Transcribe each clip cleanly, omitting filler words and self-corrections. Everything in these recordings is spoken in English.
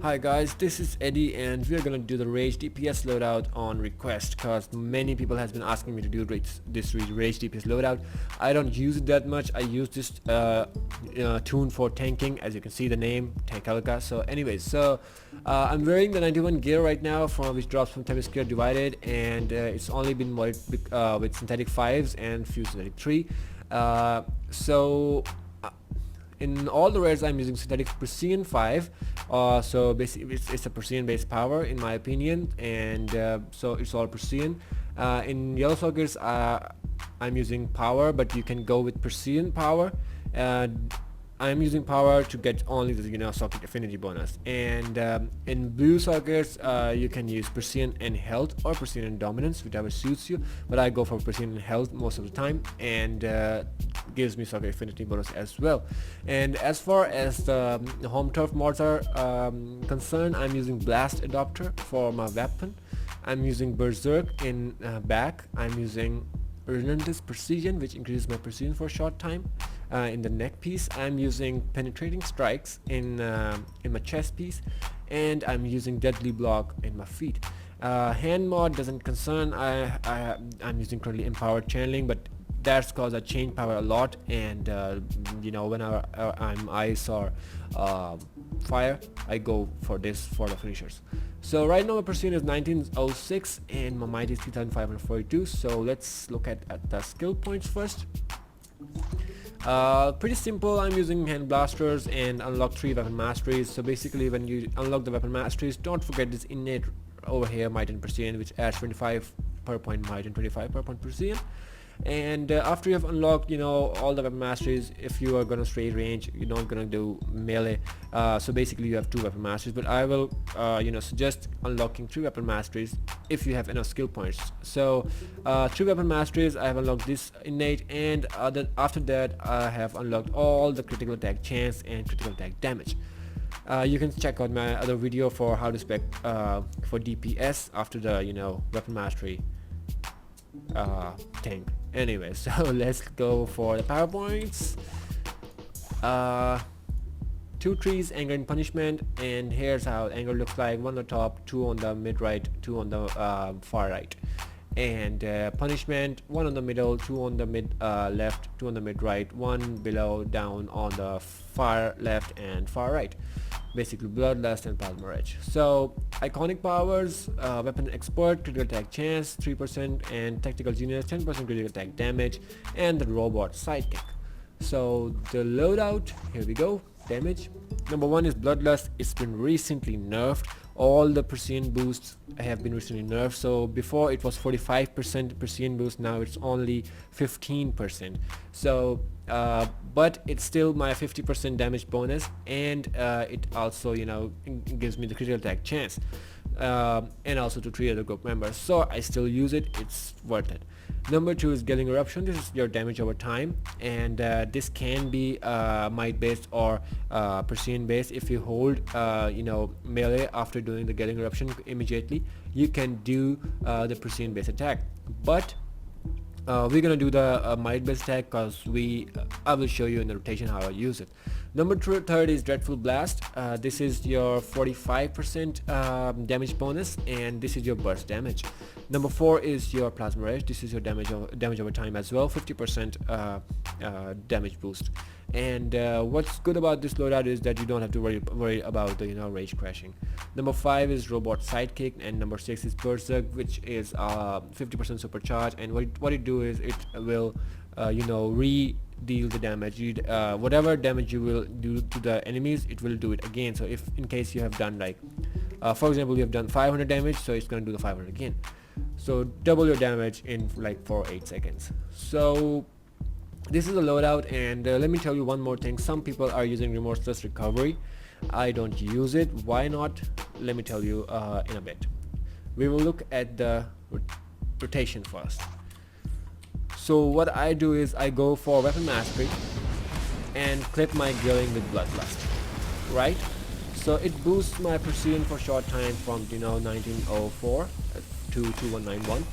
Hi guys, this is Eddy and we are gonna do the Rage DPS loadout on request because many people has been asking me to do this Rage DPS loadout. I don't use it that much. I use this tune for tanking, as you can see the name, Tankalka. So anyways, I'm wearing the 91 gear right now, which drops from Themyscira Divided, and it's only been modded with synthetic 5s and few synthetic 3. In all the rares I'm using synthetic Precision 5, so basically it's a Precision based power in my opinion, and so it's all Precision. In yellow sockets I'm using power, but you can go with Precision power. I'm using power to get only the socket affinity bonus, and in blue sockets you can use Precision and health or Precision and dominance, whichever suits you, but I go for Precision and health most of the time, and gives me socket affinity bonus as well. And as far as the home turf mods are concerned, I'm using blast adapter for my weapon. I'm using berserk in back. I'm using relentless precision, which increases my precision for a short time. In the neck piece I'm using penetrating strikes in my chest piece, and I'm using deadly block in my feet. Hand mod doesn't concern. I'm using currently empowered channeling, but that's cause I change power a lot, and whenever I'm ice or fire, I go for this for the finishers. So right now my precision is 1906 and my might is 3542. So let's look at the skill points first. Pretty simple. I'm using hand blasters and unlock 3 weapon masteries. So basically when you unlock the weapon masteries, don't forget this innate over here, might and precision, which adds 25 per point might and 25 per point precision. And after you have unlocked all the weapon masteries, if you are gonna straight range, you're not gonna do melee, so basically you have 2 weapon masteries, but I will suggest unlocking 3 weapon masteries if you have enough skill points. So 3 weapon masteries, I have unlocked this innate, and after that I have unlocked all the critical attack chance and critical attack damage. You can check out my other video for how to spec for DPS after the weapon mastery thing. Anyway, so let's go for the PowerPoints. 2 trees, anger and punishment, and here's how anger looks like: 1 on the top, 2 on the mid right, 2 on the far right. And punishment: 1 on the middle, 2 on the mid left, 2 on the mid right, 1 below down on the far left and far right. Basically bloodlust and plasma rage. So iconic powers: weapon expert, critical attack chance 3%, and tactical genius 10% critical attack damage, and the robot sidekick. So the loadout, here we go. Damage: number 1 is bloodlust. It's been recently nerfed. All the precision boosts have been recently nerfed. So before it was 45% precision boost, now it's only 15%. So but it's still my 50% damage bonus, and it also gives me the critical attack chance, and also to 3 other group members. So I still use it. It's worth it. Number 2 is Gelling Eruption. This is your damage over time, and this can be might based or precision based. If you hold melee after doing the Gelling Eruption immediately, you can do the precision based attack, but we're gonna do the might based attack because I will show you in the rotation how I use it. Number 3 is Dreadful Blast. This is your 45% damage bonus, and this is your burst damage. Number 4 is your Plasma Rage. This is your damage over time as well, 50% damage boost. And what's good about this loadout is that you don't have to worry about the rage crashing. Number 5 is Robot Sidekick, and number 6 is Berserk, which is 50% supercharge. And what it do is it will re-deal the damage. Whatever damage you will do to the enemies, it will do it again. So if in case you have done for example, you have done 500 damage, so it's gonna do the 500 again. So double your damage in for 8 seconds. So this is a loadout, and let me tell you one more thing. Some people are using remorseless recovery. I don't use it. Why not? Let me tell you in a bit. We will look at the rotation first. So what I do is I go for weapon mastery and clip my Gilling with bloodlust, right? So it boosts my precision for short time from 1904 to 2191.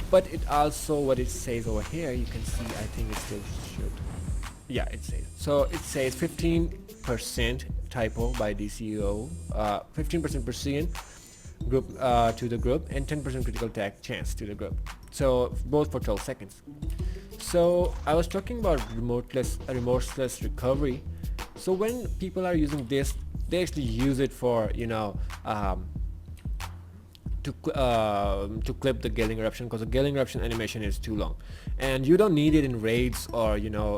But it also, what it says over here, you can see, I think it still should, yeah, it says, so it says 15% typo by DCUO, 15% precision group to the group, and 10% critical attack chance to the group. So both for 12 seconds. So I was talking about remorseless recovery. So when people are using this, they actually use it for, you know, to clip the Gale Eruption, because the Gale Eruption animation is too long, and you don't need it in raids or, you know,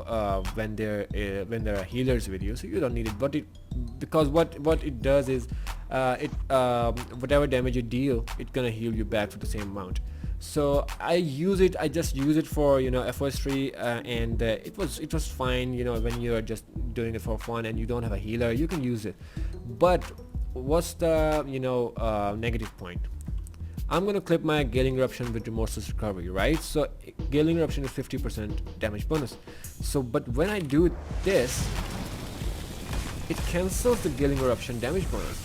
when there are healers with you, so you don't need it. But because what it does is whatever damage you deal, it's gonna heal you back for the same amount. So I just use it for, you know, FOS3, and it was fine, you know, when you're just doing it for fun and you don't have a healer, you can use it. But what's the, you know, negative point? I'm gonna clip my Gale Eruption with Remorseless Recovery, right? So Gale Eruption is 50% damage bonus. So but when I do this, it cancels the Gale Eruption damage bonus,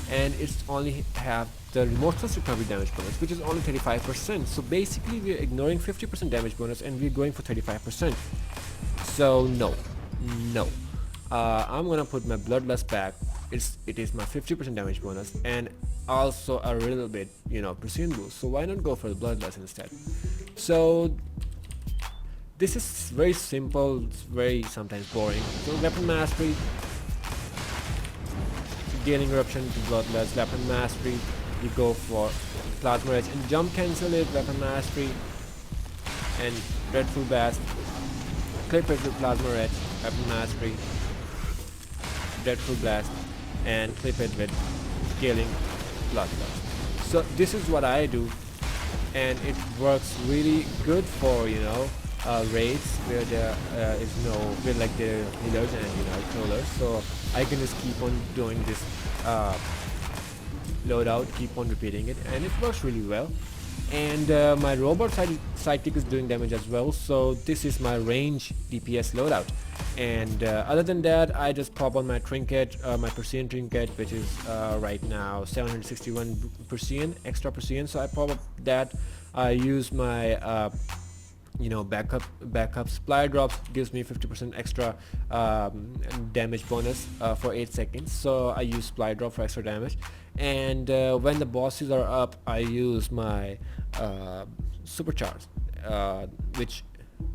and it's only have the Remorseless Recovery damage bonus, which is only 35%. So basically we're ignoring 50% damage bonus and we're going for 35%. So no. I'm gonna put my Bloodlust back. It is my 50% damage bonus and also a little bit, you know, precision boost. So why not go for the Bloodlust instead? So this is very simple. It's very sometimes boring. So Weapon Mastery, Gale Eruption to Bloodlust, Weapon Mastery, you go for Plasma Edge and jump cancel it, Weapon Mastery, and Dreadful Blast, clip it with Plasma Edge, Weapon Mastery, Dreadful Blast, and clip it with Scaling Bloodlust. So this is what I do, and it works really good for, you know, raids where there is no, where like the healers and, you know, trollers. So I can just keep on doing this loadout, keep on repeating it, and it works really well. And my robot sidekick is doing damage as well, so this is my range DPS loadout. And other than that, I just pop on my trinket, my precision trinket, which is right now 761 precision, extra precision. So I pop up that. I use my you know, backup supply drops, gives me 50% extra damage bonus for 8 seconds. So I use supply drop for extra damage. And when the bosses are up, I use my supercharge, which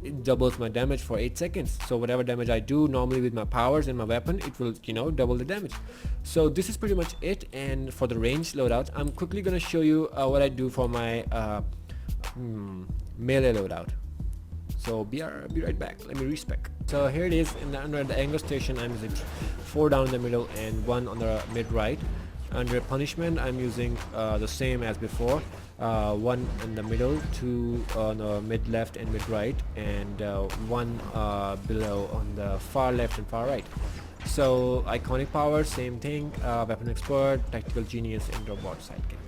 it doubles my damage for 8 seconds. So whatever damage I do normally with my powers and my weapon, it will, you know, double the damage. So this is pretty much it. And for the range loadout, I'm quickly gonna show you what I do for my melee loadout. So be right back. Let me respec. So here it is under the angle station. I'm using 4 down in the middle and 1 on the mid right. Under punishment, I'm using the same as before. 1 in the middle, 2 on the mid left and mid right, and 1 below on the far left and far right. So iconic power, same thing. Weapon expert, tactical genius, and robot sidekick.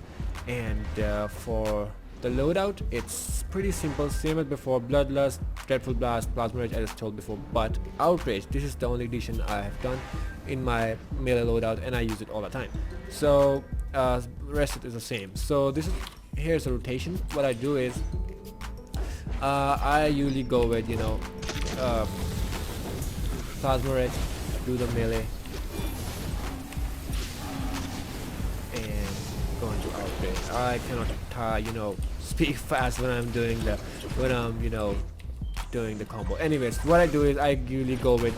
And for the loadout, it's pretty simple, same as before. Bloodlust, Dreadful Blast, Plasma Edge, as I told before, but Outrage, this is the only addition I have done in my melee loadout, and I use it all the time. So rest is the same. So here's a rotation. What I do is I usually go with, you know, Plasma Edge, do the melee, and go into Outrage. I cannot, you know, speak fast when I'm doing you know, doing the combo. Anyways, what I do is I usually go with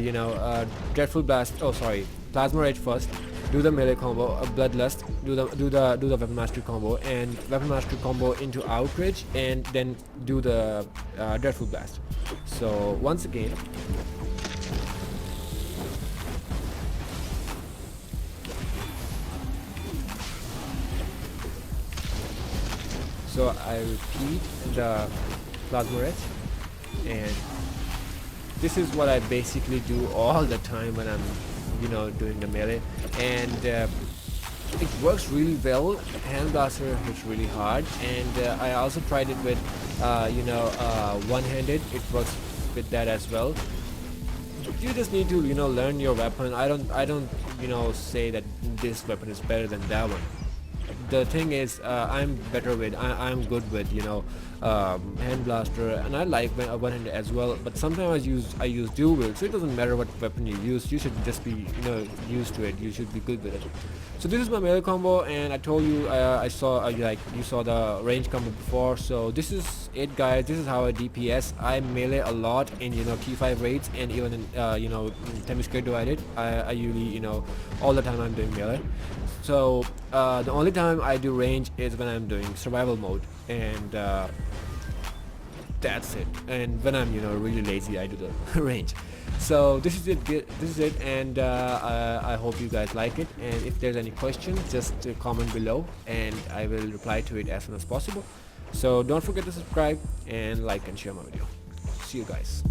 you know, Dreadful Blast, Plasma Edge first, do the melee combo, Bloodlust, do the Weapon Mastery combo, and Weapon Mastery combo into Outrage, and then do the Dreadful Blast. So once again, so I repeat the Plasma Edge, and this is what I basically do all the time when I'm, you know, doing the melee. And it works really well. Hand Blaster hits really hard, and I also tried it with you know, one-handed. It works with that as well. You just need to, you know, learn your weapon. I don't you know, say that this weapon is better than that one. the thing is, I'm better with, I'm good with, you know, hand blaster, and I like one-handed as well, but sometimes I use dual wield, so it doesn't matter what weapon you use, you should just be, you know, used to it, you should be good with it. So this is my melee combo, and I told you, I saw like you saw the range combo before, so this is it guys. This is how I DPS. I melee a lot in, you know, T5 raids, and even in you know, Themyscira divided. I usually, you know, all the time I'm doing melee. So the only time I do range is when I'm doing survival mode, and that's it. And when I'm, you know, really lazy, I do the range. So this is it, and I hope you guys like it, and if there's any questions, just comment below and I will reply to it as soon as possible. So don't forget to subscribe and like and share my video. See you guys.